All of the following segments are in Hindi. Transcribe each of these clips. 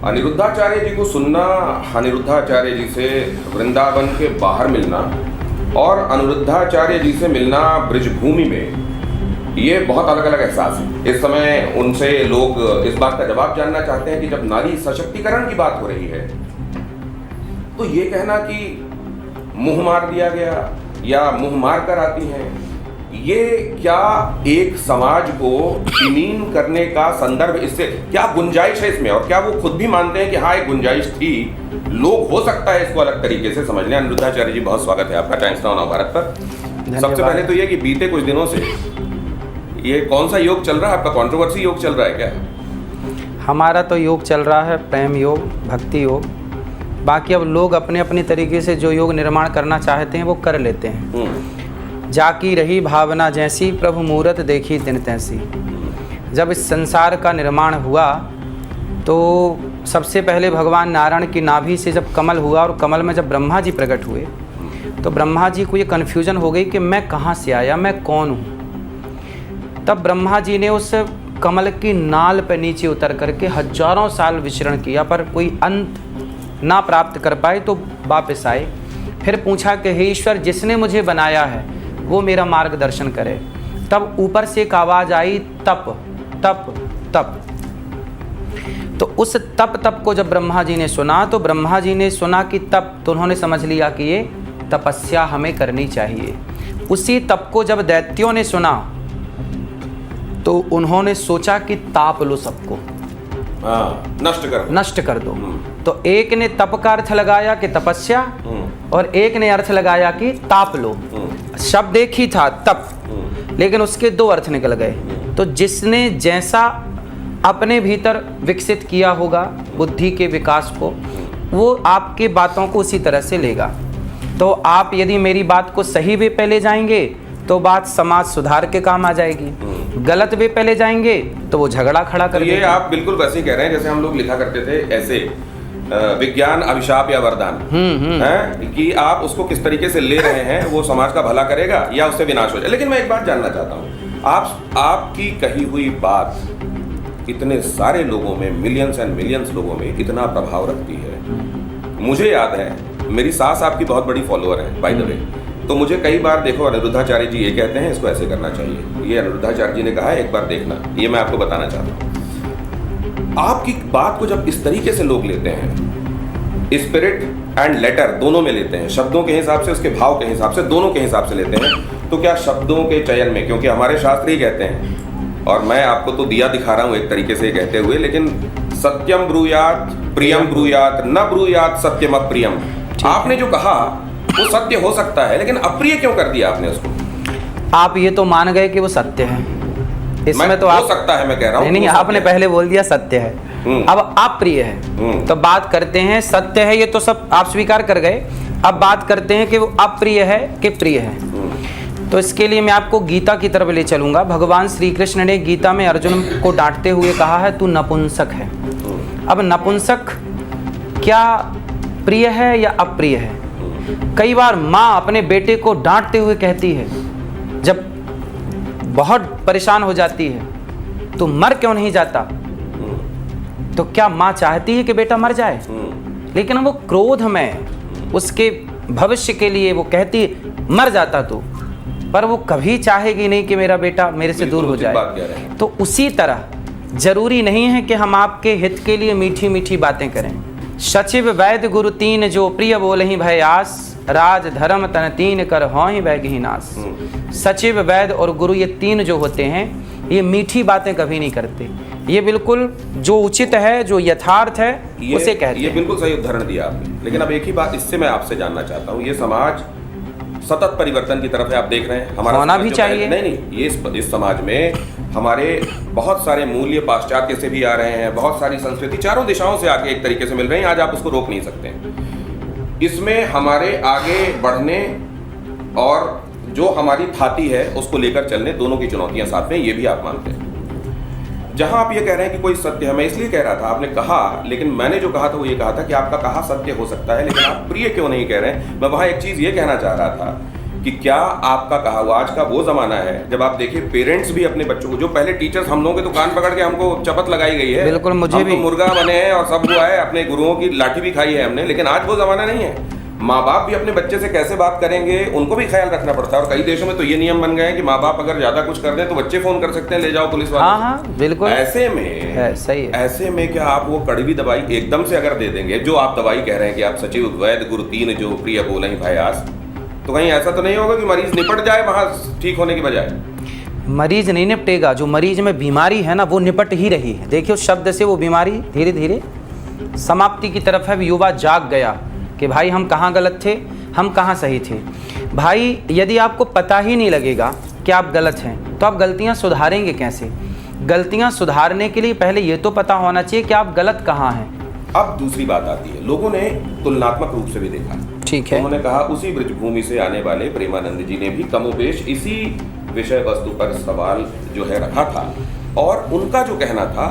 अनिरुद्धाचार्य जी को सुनना, अनिरुद्धाचार्य जी से वृंदावन के बाहर मिलना और अनिरुद्धाचार्य जी से मिलना ब्रजभूमि में, ये बहुत अलग अलग एहसास है। इस समय उनसे लोग इस बात का जवाब जानना चाहते हैं कि जब नारी सशक्तिकरण की बात हो रही है तो ये कहना कि मुंह मार दिया गया या मुंह मार कर आती हैं, ये क्या एक समाज को विलीन करने का संदर्भ, इससे क्या गुंजाइश है इसमें, और क्या वो खुद भी मानते हैं कि हाँ एक गुंजाइश थी, लोग हो सकता है इसको अलग तरीके से समझ लें। अनिरुद्धाचार्य जी बहुत स्वागत है आपका टाइम्स नाउ नवभारत पर। सबसे पहले तो ये कि बीते कुछ दिनों से ये कौन सा योग चल रहा है आपका? कंट्रोवर्सी योग चल रहा है क्या? हमारा तो योग चल रहा है प्रेम योग, भक्ति योग। बाकी अब लोग अपने अपने तरीके से जो योग निर्माण करना चाहते हैं वो कर लेते हैं। जाकी रही भावना जैसी, प्रभु मूरत देखी तिन तैसी। जब इस संसार का निर्माण हुआ तो सबसे पहले भगवान नारायण की नाभि से जब कमल हुआ और कमल में जब ब्रह्मा जी प्रकट हुए तो ब्रह्मा जी को ये कन्फ्यूजन हो गई कि मैं कहाँ से आया, मैं कौन हूँ। तब ब्रह्मा जी ने उस कमल की नाल पर नीचे उतर करके हजारों साल विचरण किया पर कोई अंत ना प्राप्त कर पाए, तो वापस आए। फिर पूछा कि हे ईश्वर, जिसने मुझे बनाया है वो मेरा मार्गदर्शन करे। तब ऊपर से एक आवाज़ आई, तप तप तप। तो उस तप तप को जब ब्रह्मा जी ने सुना तो ब्रह्मा जी ने सुना कि तप, तो उन्होंने समझ लिया कि ये तपस्या हमें करनी चाहिए। उसी तप को जब दैत्यों ने सुना तो उन्होंने सोचा कि ताप लो सबको, नष्ट कर दो। तो एक ने तप का अर्थ लगाया कि तपस्या और एक ने अर्थ लगाया कि ताप लो। शब्द एक ही था तप, लेकिन उसके दो अर्थ निकल गए। तो जिसने जैसा अपने भीतर विकसित किया होगा बुद्धि के विकास को, वो आपके बातों को उसी तरह से लेगा। तो आप यदि मेरी बात को सही वे पे ले जाएंगे तो बात समाज सुधार के काम आ जाएगी, गलत वे पे ले जाएंगे तो वो झगड़ा खड़ा कर ये आप बिल्कुल वैसे ही कह रहे हैं जैसे हम लोग लिखा करते थे ऐसे विज्ञान अभिशाप या वरदान है कि आप उसको किस तरीके से ले रहे हैं, वो समाज का भला करेगा या उससे विनाश हो जाए। लेकिन मैं एक बात जानना चाहता हूँ, आपकी कही हुई बात इतने सारे लोगों में, मिलियंस एंड मिलियंस लोगों में कितना प्रभाव रखती है। मुझे याद है मेरी सास आपकी बहुत बड़ी फॉलोअर है बाय द वे, तो मुझे कई बार देखो अनिरुद्धाचार्य जी ये कहते हैं इसको ऐसे करना चाहिए, ये अनिरुद्धाचार्य जी ने कहा है एक बार देखना, ये मैं आपको बताना चाहता हूँ। आपकी बात को जब इस तरीके से लोग लेते हैं, स्पिरिट एंड लेटर दोनों में लेते हैं, शब्दों के हिसाब से, उसके भाव के हिसाब से, दोनों के हिसाब से लेते हैं, तो क्या शब्दों के चयन में, क्योंकि हमारे शास्त्र ही कहते हैं, और मैं आपको तो दिया दिखा रहा हूँ एक तरीके से कहते हुए, लेकिन सत्यम ब्रूयात प्रियम ब्रूयात न ब्रूयात सत्यम अप्रियम। आपने जो कहा वो सत्य हो सकता है, लेकिन अप्रिय क्यों कर दिया आपने उसको? आप ये तो मान गए कि वो सत्य है, इसमें तो हो सकता है मैं कह रहा हूँ। नहीं, आपने पहले बोल दिया सत्य है, अब अप्रिय है। तो बात करते हैं सत्य है, ये तो सब आप स्वीकार कर गए। अब बात करते हैं कि वो अप्रिय है कि प्रिय है। तो इसके लिए मैं आपको गीता की तरफ ले चलूंगा। भगवान श्री कृष्ण ने गीता में अर्जुन को डांटते हुए कहा है, तू नपुंसक है। अब नपुंसक क्या प्रिय है या अप्रिय है? कई बार माँ अपने बेटे को डांटते हुए कहती है, जब बहुत परेशान हो जाती है, तो मर क्यों नहीं जाता? तो क्या माँ चाहती है कि बेटा मर जाए? लेकिन वो क्रोध में उसके भविष्य के लिए वो कहती है मर जाता तू, पर वो कभी चाहेगी नहीं कि मेरा बेटा मेरे से दूर हो जाए। तो उसी तरह जरूरी नहीं है कि हम आपके हित के लिए मीठी मीठी बातें करें। सचिव वैद्य गुरु तीन जो प्रिय बोलहि भय आस, राज धर्म तन तीन कर होहि वैगहि नास। सचिव वैद्य और गुरु ये तीन जो होते हैं, ये मीठी बातें कभी नहीं करते, ये बिल्कुल जो उचित है, जो यथार्थ है उसे कहते हैं। ये बिल्कुल सही उदाहरण दिया आपने। लेकिन अब एक ही बात इससे मैं आपसे जानना चाहता हूँ, ये समाज सतत परिवर्तन की तरफ है, आप देख रहे हैं, हमारा होना भी चाहिए। नहीं, ये इस समाज में हमारे बहुत सारे मूल्य पाश्चात्य से भी आ रहे हैं, बहुत सारी संस्कृति चारों दिशाओं से आके एक तरीके से मिल रही हैं। आज आप उसको रोक नहीं सकते। इसमें हमारे आगे बढ़ने और जो हमारी थाती है उसको लेकर चलने, दोनों की चुनौतियां साथ में, ये भी आप मानते हैं। जहां आप ये कह रहे हैं कि कोई सत्य है, मैं इसलिए कह रहा था, आपने कहा, लेकिन मैंने जो कहा था वो ये कहा था कि आपका कहा सत्य हो सकता है, लेकिन आप प्रिय क्यों नहीं कह रहे हैं। मैं वहां एक चीज ये कहना चाह रहा था कि क्या आपका कहा हुआ आज का वो जमाना है जब आप देखिए पेरेंट्स भी अपने बच्चों को, जो पहले टीचर्स हम लोगों के तो कान पकड़ के हमको चपत लगाई गई है, बिल्कुल, मुझे भी तो मुर्गा बने हैं और सब हुआ है, अपने गुरुओं की लाठी भी खाई है हमने, लेकिन आज वो जमाना नहीं है। माँ बाप भी अपने बच्चे से कैसे बात करेंगे उनको भी ख्याल रखना पड़ता है। और कई देशों में तो ये नियम बन गए हैं कि माँ बाप अगर ज्यादा कुछ कर दें तो बच्चे फोन कर सकते हैं, ले जाओ पुलिस वाले। हाँ हाँ बिल्कुल, ऐसे में सही है। ऐसे में क्या आप वो कड़वी दवाई एकदम से अगर दे देंगे, जो आप दवाई कह रहे हैं कि आप सचिव वैद्य गुरु तीन जो प्रिय बोले भयास, तो कहीं ऐसा तो नहीं होगा कि मरीज निपट जाए वहां ठीक होने की बजाय? मरीज नहीं निपटेगा, जो मरीज में बीमारी है ना वो निपट ही रही है। देखिए उस शब्द से वो बीमारी धीरे धीरे समाप्ति की तरफ है। युवा जाग गया कि भाई हम कहाँ गलत थे, हम कहाँ सही थे। भाई यदि आपको पता ही नहीं लगेगा कि आप गलत हैं तो आप गलतियाँ सुधारेंगे कैसे? गलतियाँ सुधारने के लिए पहले ये तो पता होना चाहिए कि आप गलत कहाँ हैं। अब दूसरी बात आती है, लोगों ने तुलनात्मक रूप से भी देखा। ठीक है, उन्होंने कहा उसी ब्रजभूमि से आने वाले प्रेमानंद जी ने भी कमोबेश इसी विषय वस्तु पर सवाल जो है रखा था, और उनका जो कहना था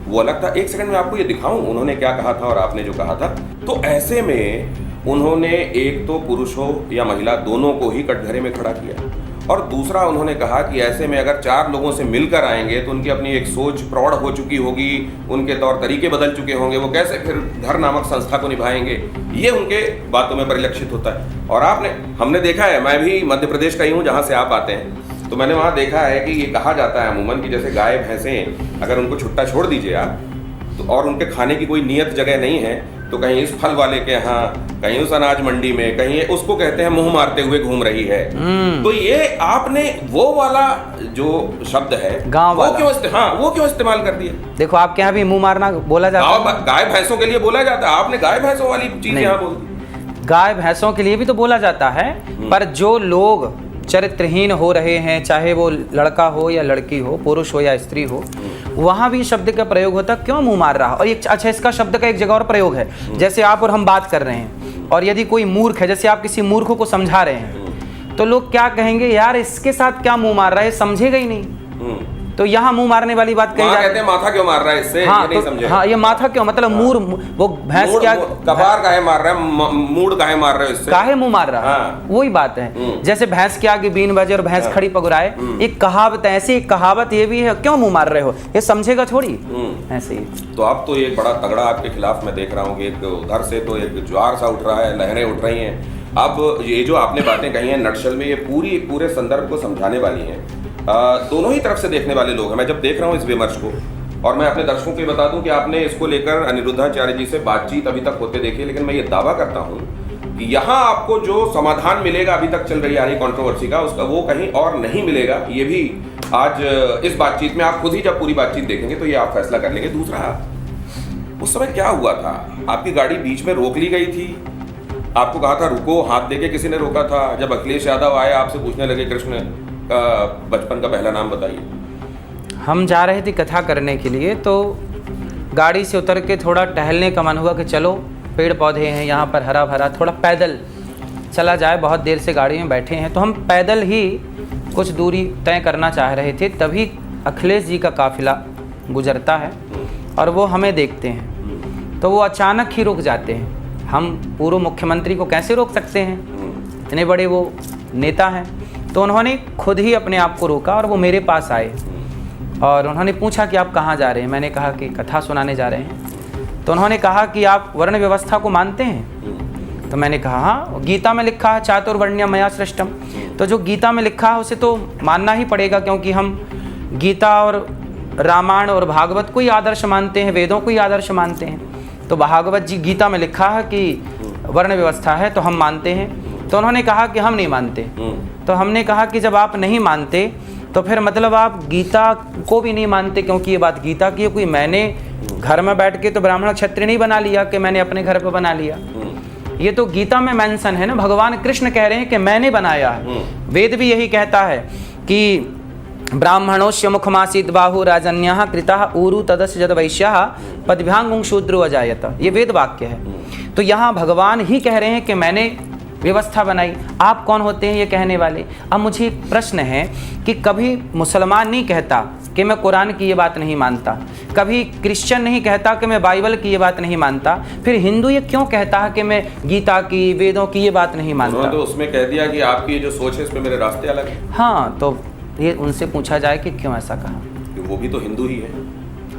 वो अलग था। एक सेकंड में आपको ये दिखाऊं उन्होंने क्या कहा था और आपने जो कहा था। तो ऐसे में उन्होंने एक तो पुरुष हो या महिला दोनों को ही कटघरे में खड़ा किया, और दूसरा उन्होंने कहा कि ऐसे में अगर चार लोगों से मिलकर आएंगे तो उनकी अपनी एक सोच प्रौढ़ हो चुकी होगी, उनके तौर तरीके बदल चुके होंगे, वो कैसे फिर घर नामक संस्था को निभाएंगे, ये उनके बातों में परिलक्षित होता है। और हमने देखा है, मैं भी मध्य प्रदेश का ही हूँ जहाँ से आप आते हैं, तो मैंने वहाँ देखा है कि ये कहा जाता है अमूमन कि जैसे गाय भैंसें अगर उनको छुट्टा छोड़ दीजिए आप तो, और उनके खाने की कोई नियत जगह नहीं है, तो कहीं इस फल वाले के यहाँ, कहीं उस अनाज मंडी में, कहीं उसको कहते हैं मुंह मारते हुए घूम रही है। तो ये आपने वो वाला जो शब्द है गाँव वाला, वो क्यों इस्तेमाल कर दिया? देखो आपके यहाँ भी मुंह मारना बोला जाता है, गाय भैंसों के लिए बोला जाता है, आपने गाय भैंसों वाली चीज यहाँ बोल दी। गाय भैंसों के लिए भी तो बोला जाता है, पर जो लोग चरित्रहीन हो रहे हैं, चाहे वो लड़का हो या लड़की हो, पुरुष हो या स्त्री हो, वहां भी शब्द का प्रयोग होता है, क्यों मुंह मार रहा। और एक अच्छा, इसका शब्द का एक जगह और प्रयोग है, जैसे आप और हम बात कर रहे हैं और यदि कोई मूर्ख है, जैसे आप किसी मूर्ख को समझा रहे हैं तो लोग क्या कहेंगे, यार इसके साथ क्या मुंह मार रहा है, समझेगा ही नहीं। तो यहाँ मुंह मारने वाली बात कही जाती है, माथा क्यों मार रहा है इससे, हाँ, ये नहीं समझे। हाँ, ये माथा क्यों मतलब मूर, वो भैंस क्या कपार काहे मार रहा है, मूड काहे मार रहे हो इससे, काहे मुंह मार रहा है। हाँ। वही बात है, जैसे भैंस के आगे बीन बजे और भैंस खड़ी पगुराए, एक कहावत है, ऐसी एक कहावत ये भी है, क्यों मुंह मार रहे हो, ये समझेगा थोड़ी ऐसे ही। तो अब तो ये बड़ा तगड़ा आपके खिलाफ मैं देख रहा हूँ कि एक उधर से तो एक ज्वार सा उठ रहा है, लहरें उठ रही हैं। अब ये जो आपने बातें कही हैं नटशल में, ये पूरे संदर्भ को समझाने वाली हैं। दोनों ही तरफ से देखने वाले लोग हैं। मैं जब देख रहा हूँ इस विमर्श को, और मैं अपने दर्शकों को बता दूं कि आपने इसको लेकर अनिरुद्धाचार्य जी से बातचीत अभी तक होते देखी, लेकिन मैं ये दावा करता हूं कि यहाँ आपको जो समाधान मिलेगा अभी तक चल रही आ रही कंट्रोवर्सी का, उसका वो कहीं और नहीं मिलेगा। ये भी आज इस बातचीत में आप खुद ही जब पूरी बातचीत देखेंगे तो ये आप फैसला कर लेंगे। दूसरा, उस समय क्या हुआ था, आपकी गाड़ी बीच में रोक ली गई थी, आपको कहा था रुको, हाथ देके किसी ने रोका था। जब अखिलेश यादव आए आपसे पूछने लगे कृष्ण का बचपन का पहला नाम बताइए। हम जा रहे थे कथा करने के लिए, तो गाड़ी से उतर के थोड़ा टहलने का मन हुआ कि चलो पेड़ पौधे हैं यहाँ पर हरा भरा, थोड़ा पैदल चला जाए, बहुत देर से गाड़ी में बैठे हैं। तो हम पैदल ही कुछ दूरी तय करना चाह रहे थे, तभी अखिलेश जी का काफिला गुजरता है और वो हमें देखते हैं, तो वो अचानक ही रुक जाते हैं। हम पूर्व मुख्यमंत्री को कैसे रोक सकते हैं, इतने बड़े वो नेता हैं। तो उन्होंने खुद ही अपने आप को रोका और वो मेरे पास आए और उन्होंने पूछा कि आप कहाँ जा रहे हैं। मैंने कहा कि कथा सुनाने जा रहे हैं। तो उन्होंने कहा कि आप वर्ण व्यवस्था को मानते हैं। तो मैंने कहा हाँ, गीता में लिखा है चातुर्वर्ण्यम मया सृष्टम, तो जो गीता में लिखा है उसे तो मानना ही पड़ेगा, क्योंकि हम गीता और रामायण और भागवत को ही आदर्श मानते हैं, वेदों को ही आदर्श मानते हैं। तो भागवत जी गीता में लिखा है कि वर्ण व्यवस्था है तो हम मानते हैं। तो उन्होंने कहा कि हम नहीं मानते। तो हमने कहा कि जब आप नहीं मानते तो फिर मतलब आप गीता को भी नहीं मानते, क्योंकि ये बात गीता की है। कोई मैंने घर में बैठ के तो ब्राह्मण क्षत्रिय नहीं बना लिया कि मैंने अपने घर पर बना लिया, ये तो गीता में मेंशन है ना। भगवान कृष्ण कह रहे हैं कि मैंने बनाया है। वेद भी यही कहता है कि ब्राह्मणोस्य मुखमासीत बाहु राजन्यः कृतः ऊरु तदस्य जद वैश्यः पदभ्यांगुं शूद्रो अजायत, ये वेद वाक्य है। तो यहाँ भगवान ही कह रहे हैं कि मैंने व्यवस्था बनाई, आप कौन होते हैं ये कहने वाले। अब मुझे एक प्रश्न है कि कभी मुसलमान नहीं कहता कि मैं कुरान की ये बात नहीं मानता, कभी क्रिश्चियन नहीं कहता कि मैं बाइबल की ये बात नहीं मानता, फिर हिंदू ये क्यों कहता है कि मैं गीता की, वेदों की ये बात नहीं मानता? तो उसमें कह दिया कि आपकी जो सोच है इसमें मेरे रास्ते अलग हैं। हाँ, तो ये उनसे पूछा जाए कि क्यों ऐसा कहा? कि वो भी तो हिंदू ही है।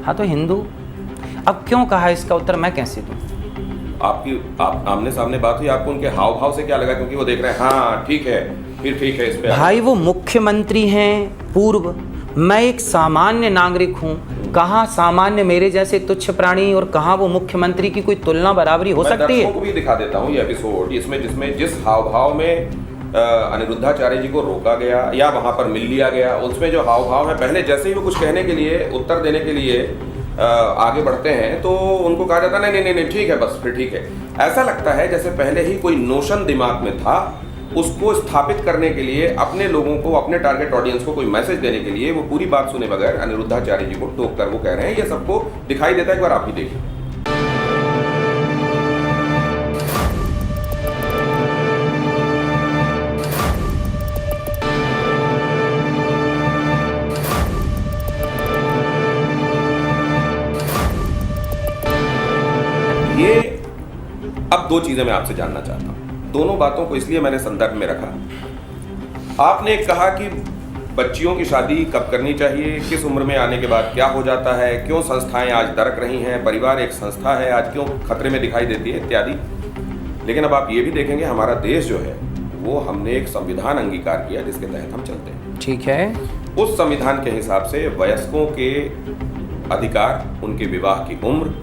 हाँ, तो हिंदू, अब क्यों कहा इसका उत्तर मैं कैसे दूँ? आप आमने सामने बात हुई, आपको उनके हाव भाव से क्या लगा? क्योंकि वो देख रहे हैं, हाँ ठीक है, फिर ठीक है इस पे। भाई वो मुख्यमंत्री हैं पूर्व, मैं एक सामान्य नागरिक हूँ, कहाँ सामान्य मेरे जैसे तुच्छ प्राणी और कहाँ वो मुख्यमंत्री की कोई तुलना बराबरी हो सकती है? मैं दर्शकों को भी दिखा देता हूँ ये एपिसोड, जिसमें जिस हाव भाव में अनिरुद्धाचार्य जी को रोका गया या वहां पर मिल लिया गया, उसमें जो हाव भाव है, पहले जैसे ही वो कुछ कहने के लिए, उत्तर देने के लिए आगे बढ़ते हैं तो उनको कहा जाता है नहीं ठीक है, बस फिर ठीक है। ऐसा लगता है जैसे पहले ही कोई नोशन दिमाग में था, उसको स्थापित करने के लिए, अपने लोगों को, अपने टारगेट ऑडियंस को कोई मैसेज देने के लिए वो पूरी बात सुने बगैर अनिरुद्धाचार्य जी को टोक कर वो कह रहे हैं। ये सबको दिखाई देता है, एक बार आप ही देखिए। ये अब दो चीजें मैं आपसे जानना चाहता हूं, दोनों बातों को इसलिए मैंने संदर्भ में रखा। आपने कहा कि बच्चियों की शादी कब करनी चाहिए, किस उम्र में आने के बाद क्या हो जाता है, क्यों संस्थाएं आज दरक रही हैं, परिवार एक संस्था है आज क्यों खतरे में दिखाई देती है, इत्यादि। लेकिन अब आप ये भी देखेंगे, हमारा देश जो है वो हमने एक संविधान अंगीकार किया जिसके तहत हम चलते हैं। ठीक है। उस संविधान के हिसाब से वयस्कों के अधिकार, उनके विवाह की उम्र,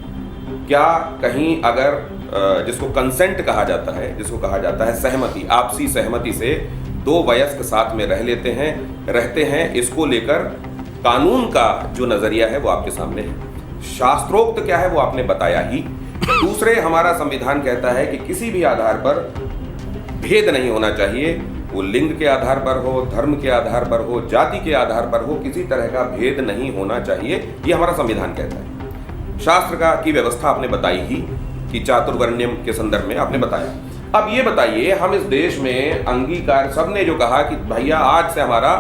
क्या कहीं अगर जिसको कंसेंट कहा जाता है, जिसको कहा जाता है सहमति, आपसी सहमति से दो वयस्क साथ में रहते हैं, इसको लेकर कानून का जो नजरिया है वो आपके सामने है। शास्त्रोक्त क्या है वो आपने बताया ही। दूसरे, हमारा संविधान कहता है कि किसी भी आधार पर भेद नहीं होना चाहिए, वो लिंग के आधार पर हो, धर्म के आधार पर हो, जाति के आधार पर हो, किसी तरह का भेद नहीं होना चाहिए, ये हमारा संविधान कहता है। शास्त्र का की व्यवस्था आपने बताई ही कि चातुर्वर्ण्यम के संदर्भ में आपने बताया। अब ये बताइए, हम इस देश में अंगीकार, सबने जो कहा कि भैया आज से हमारा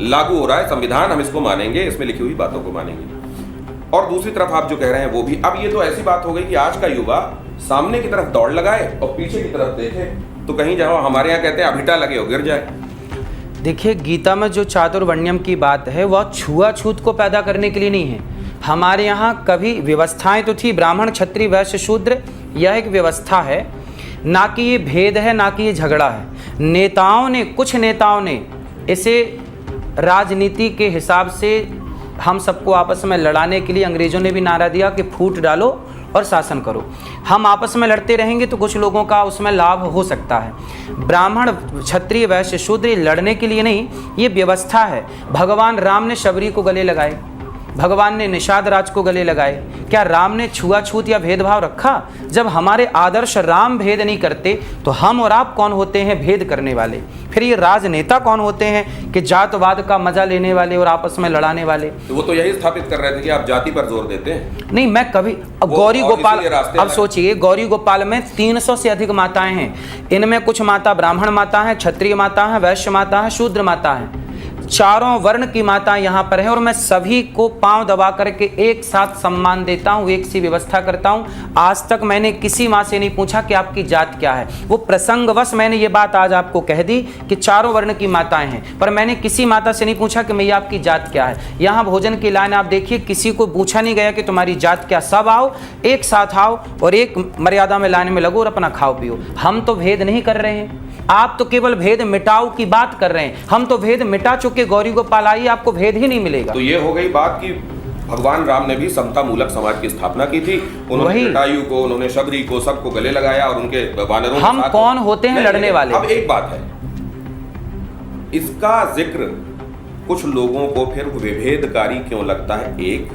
लागू हो रहा है संविधान, हम इसको मानेंगे, इसमें लिखी हुई बातों को मानेंगे। और दूसरी तरफ आप जो कह रहे हैं वो भी, अब ये तो ऐसी बात हो गई कि आज का युवा सामने की तरफ दौड़ लगाए और पीछे की तरफ देखे तो कहीं जाओ, हमारे यहाँ कहते हैं अभिटा लगे हो गिर जाए। देखिए, गीता में जो चातुर्वर्ण्यम की बात है वह छुआछूत को पैदा करने के लिए नहीं है। हमारे यहाँ कभी व्यवस्थाएं तो थी, ब्राह्मण क्षत्रिय वैश्य शूद्र, यह एक व्यवस्था है, ना कि ये भेद है, ना कि ये झगड़ा है। नेताओं ने, कुछ नेताओं ने इसे राजनीति के हिसाब से हम सबको आपस में लड़ाने के लिए, अंग्रेजों ने भी नारा दिया कि फूट डालो और शासन करो। हम आपस में लड़ते रहेंगे तो कुछ लोगों का उसमें लाभ हो सकता है। ब्राह्मण क्षत्रिय वैश्य शूद्र लड़ने के लिए नहीं, ये व्यवस्था है। भगवान राम ने शबरी को गले लगाए, भगवान ने निषाद राज को गले लगाए। क्या राम ने छुआछूत या भेदभाव रखा? जब हमारे आदर्श राम भेद नहीं करते तो हम और आप कौन होते हैं भेद करने वाले? फिर ये राजनेता कौन होते हैं कि जातवाद का मजा लेने वाले और आपस में लड़ाने वाले? तो वो तो यही स्थापित कर रहे थे कि आप जाति पर जोर देते हैं। नहीं, मैं कभी गौरी गोपाल, अब सोचिए, गौरी गोपाल में 300 से अधिक माताएं हैं। इनमें कुछ माता ब्राह्मण माता हैं, क्षत्रिय माता हैं, वैश्य माता हैं, शूद्र माता हैं, चारों वर्ण की माता यहाँ पर है। और मैं सभी को पांव दबा करके एक साथ सम्मान देता हूँ, एक सी व्यवस्था करता हूँ। आज तक मैंने किसी माँ से नहीं पूछा कि आपकी जात क्या है। वो प्रसंगवश मैंने ये बात आज आपको कह दी कि चारों वर्ण की माताएं हैं, पर मैंने किसी माता से नहीं पूछा कि मैया आपकी जात क्या है। यहाँ भोजन की लाइन आप देखिए, किसी को पूछा नहीं गया कि तुम्हारी जात क्या। सब आओ, एक साथ आओ और एक मर्यादा में लाइन में लगो और अपना खाओ पियो। हम तो भेद नहीं कर रहे हैं, आप तो केवल भेद मिटाओ की बात कर रहे हैं। हम तो भेद मिटा चुके। गौरी गोपाल आइए, आपको भेद ही नहीं मिलेगा। तो ये हो गई बात कि भगवान राम ने भी समता मूलक समाज की स्थापना की थी। उन्होंने जटायु को, उन्होंने शबरी को, सबको गले लगाया और उनके वानरों हम कौन होते हैं लड़ने वाले? अब एक बात है, इसका जिक्र कुछ लोगों को फिर विभेदकारी क्यों लगता है? एक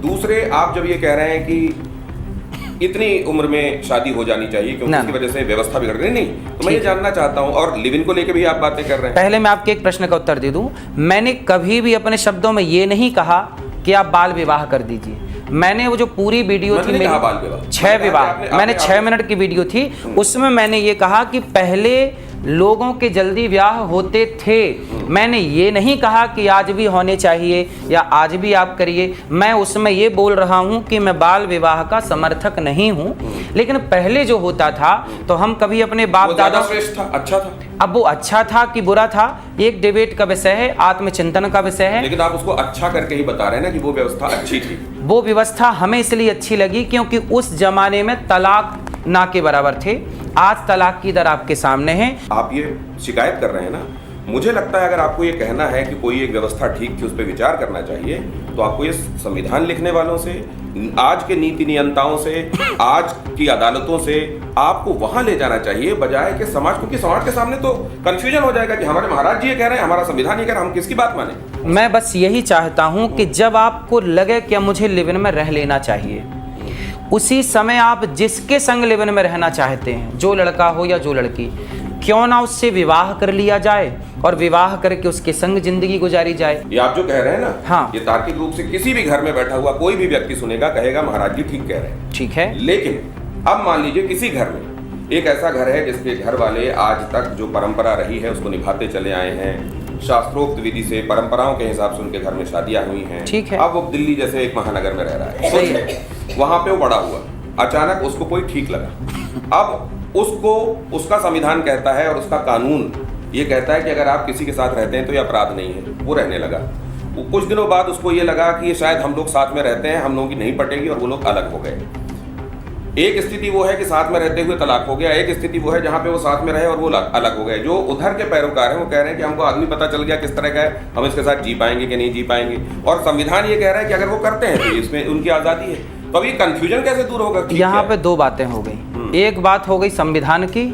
दूसरे, आप जब ये कह रहे हैं कि इतनी उम्र में शादी हो जानी चाहिए क्योंकि इसकी वजह से व्यवस्था बिगड़ रही, नहीं, तो मैं ये जानना चाहता हूं, और लिव इन को लेकर भी आप बातें कर रहे हैं। पहले मैं आपके एक प्रश्न का उत्तर दे दूं। मैंने कभी भी अपने शब्दों में ये नहीं कहा कि आप बाल विवाह कर दीजिए। मैंने वो जो पूरी वीडियो थी मैंने मेरी, कहा बाल विवाह, 6 विवाह, मैंने 6 मिनट की वीडियो थी, उसमें मैंने ये कहा कि पहले लोगों के जल्दी ब्याह होते थे। मैंने ये नहीं कहा कि आज भी होने चाहिए या आज भी आप करिए। मैं उसमें ये बोल रहा हूं कि मैं बाल विवाह का समर्थक नहीं हूं, लेकिन पहले जो होता था तो हम कभी अपने बाप दादा, श्रेष्ठ था, अच्छा था। अब वो अच्छा था कि बुरा था, एक डिबेट का विषय है, आत्मचिंतन का विषय है। लेकिन आप उसको अच्छा करके ही बता रहे हैं ना कि वो व्यवस्था अच्छी थी। वो व्यवस्था हमें इसलिए अच्छी लगी क्योंकि उस जमाने में तलाक ना के बराबर थे। आज तलाक की दर आपके सामने है। आप ये शिकायत कर रहे हैं ना, मुझे लगता है अगर आपको ये कहना है कि कोई एक व्यवस्था ठीक थी, उस पर विचार करना चाहिए, तो आपको ये संविधान लिखने वालों से, आज के नीति नियंताओं से, आज की अदालतों से आपको वहां ले जाना चाहिए, बजाय कि समाज, क्योंकि समाज के सामने तो कंफ्यूजन हो जाएगा कि हमारे महाराज जी ये कह रहे हैं, हमारा संविधान ये कह रहा है, हम किसकी बात माने। मैं बस यही चाहता हूं कि जब आपको लगे कि मुझे लिव इन में रह लेना चाहिए, उसी समय आप जिसके संग लिव इन में रहना चाहते हैं, जो लड़का हो या जो लड़की, क्यों ना उससे विवाह कर लिया जाए और विवाह करके उसके संग जिंदगी गुजारी जाए। ये आप जो कह रहे हैं ना, हाँ, ये तार्किक रूप से किसी भी घर में बैठा हुआ कोई भी व्यक्ति सुनेगा, कहेगा महाराज जी ठीक कह रहे हैं। ठीक है। लेकिन अब मान लीजिए किसी घर में एक ऐसा घर है जिसके घर वाले आज तक जो परंपरा रही है उसको निभाते चले आए हैं, शास्त्रोक्त विधि से, परंपराओं के हिसाब से उनके घर में शादियां हुई हैं। ठीक है। अब वो दिल्ली जैसे एक महानगर में रह रहा है, सही है, वहां पे वो बड़ा हुआ, अचानक उसको कोई ठीक लगा। अब उसको उसका संविधान कहता है और उसका कानून ये कहता है कि अगर आप किसी के साथ रहते हैं तो ये अपराध नहीं है। वो रहने लगा, वो कुछ दिनों बाद उसको ये लगा कि ये शायद हम लोग साथ में रहते हैं, हम लोगों की नहीं पटेगी, और वो लोग अलग हो गए। एक स्थिति वो है कि साथ में रहते हुए तलाक हो गया, एक स्थिति वो है जहां पे वो साथ में रहे और वो अलग हो गए। जो उधर के पैरोकार हैं वो कह रहे हैं कि हमको आदमी पता चल गया किस तरह का है, हम इसके साथ जी पाएंगे कि नहीं जी पाएंगे, और संविधान ये कह रहा है कि अगर वो करते हैं तो इसमें उनकी आजादी है। तो अब ये कंफ्यूजन कैसे दूर होगा? यहाँ पे दो बातें हो गई, एक बात हो गई संविधान की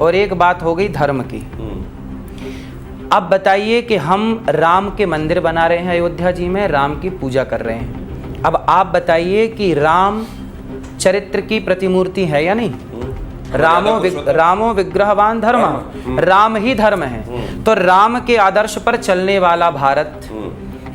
और एक बात हो गई धर्म की। अब बताइए कि हम राम के मंदिर बना रहे हैं अयोध्या जी में, राम की पूजा कर रहे हैं। अब आप बताइए कि राम चरित्र की प्रतिमूर्ति है या नहीं? रामो विग्रहवान धर्म, राम ही धर्म है। तो राम के आदर्श पर चलने वाला भारत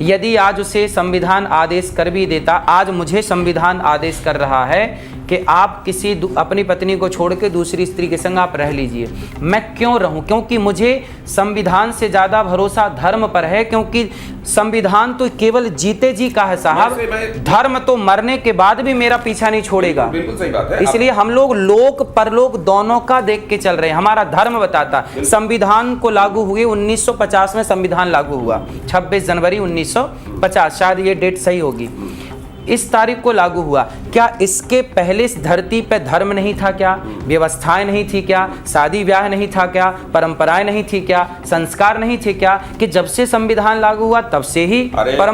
यदि आज उसे संविधान आदेश कर भी देता, आज मुझे संविधान आदेश कर रहा है कि आप किसी अपनी पत्नी को छोड़ के दूसरी स्त्री के संग आप रह लीजिए, मैं क्यों रहूं? क्योंकि मुझे संविधान से ज्यादा भरोसा धर्म पर है, क्योंकि संविधान तो केवल जीते जी का है साहब, धर्म तो मरने के बाद भी मेरा पीछा नहीं छोड़ेगा। बिल्कुल सही बात है। इसलिए हम लोग लोक परलोक दोनों का देख के चल रहे हैं। हमारा धर्म बताता, संविधान को लागू हुए 1950 में संविधान लागू हुआ, 26 जनवरी 1950, शायद ये डेट सही होगी, इस तारीख को लागू हुआ। क्या इसके पहले इस धरती पे धर्म नहीं था क्या? व्यवस्थाएं नहीं थी क्या? शादी ब्याह नहीं था क्या? परंपराएं नहीं थी क्या? संस्कार नहीं थे क्या? कि जब से संविधान लागू हुआ तब से ही परंपरा